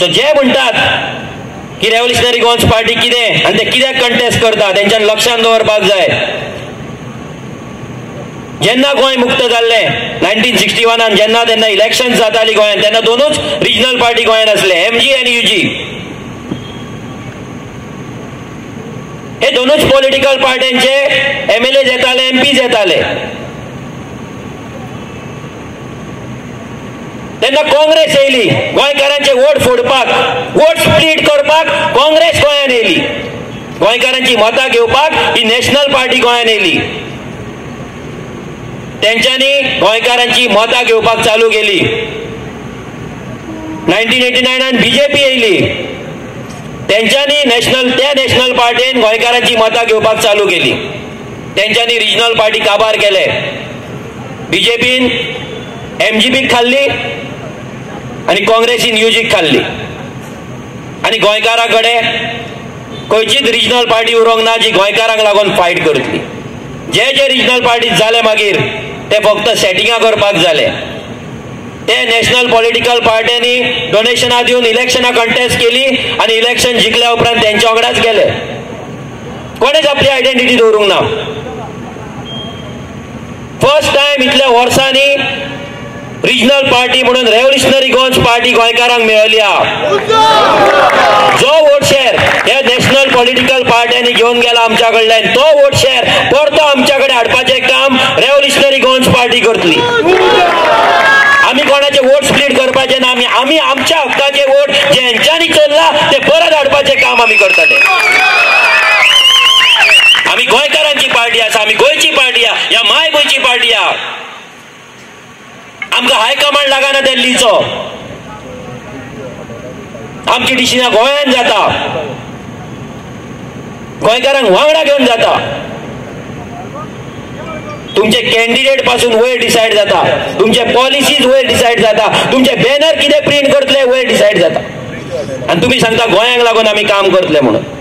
सो जे म्हणटात की revolutionary Goans party कितें आनी ते कित्याक कंटेस्ट करता तेंच्यान लक्षांत दवरपाक जाय. जेन्ना गोंय मुक्त जाल्लें 1961 जेन्ना तेन्ना इलेक्शन जाताली गोंयांत तेन्ना दोनूच रिजनल पार्टी गोंयांत आसले, MG आनी UG. हे दोनूच पॉलिटिकल पार्ट्यांचे MLAs येताले, MPs येताले. तेन्ना काँग्रेस येयली गोंयकारांचे वोट फोडपाक, वोट स्प्लीट करपाक काँग्रेस गोंयांत येयली. गोंयकारांची मतां घेवपाक ही नॅशनल पार्टी गोंयांत येयली. तेंच्यांनी गोंयकारांची मतां घेवपाक चालू केली. 1989 BJP येयली. तेंच्यांनी नॅशनल पार्टीन गोंयकारांची मतां घेवपाक चालू केली. तेंच्यांनी रिजनल पार्टी काबार केले. BJPन MGPक खाल्ली आनी काँग्रेसीन UGक खाल्ली. आनी गोंयकारां कडेन खंयचीच रिजनल पार्टी उरोंक ना जी गोंयकारांक लागून फायट करतली. जे रिजनल पार्टी जाले मागीर ते फक्त सेटिंगां करपाक जाले. ते नॅशनल पॉलिटिकल पार्ट्यांनी डोनेशनां दिवन इलेक्शनां कंटेस्ट केली आनी इलेक्शन जिखल्या उपरांत तेंच्या वांगडाच गेले. कोणेच आपली आयडेंटिटी दवरूंक ना. फर्स्ट टायम इतल्या वर्सांनी रिजनल पार्टी म्हणून रेव्होल्युशनरी गोवन्स पार्टी गोंयकारांक मेळ्ळी. जो वोट शेअर हे नॅशनल पॉलिटिकल पार्ट्यांनी घेवन गेला आमच्या कडल्यान, तो वोट शेअर परतो आमच्या कडेन हाडपाचें काम रेव्होल्युशनरी गोवन्स पार्टी करतली. आमी कोणाचे वोट स्प्लीट करपाचे ना. आमी आमच्या हक्काचे वोट जेंच्यांनी चल्ला ते परत हाडपाचें काम आमी करतले. आमी गोंयकारांची पार्टी आसा, आमी गोंयची पार्टी आहा, ह्या माय गोंयची पार्टी आहा. आमकां हायकमांड लागना दिल्लीचो. आमची डिसिजनां गोंयांत जाता, गोंयकारांक वांगडा घेवन जाता. तुमचे कॅन्डिडेट पासून वयर डिसायड जाता, तुमचे पॉलिसीज वयर डिसायड जाता, तुमचे बॅनर कितें प्रिंट करतले वयर डिसायड जाता. आनी तुमी सांगता गोंयांक लागून आमी काम करतले म्हणून.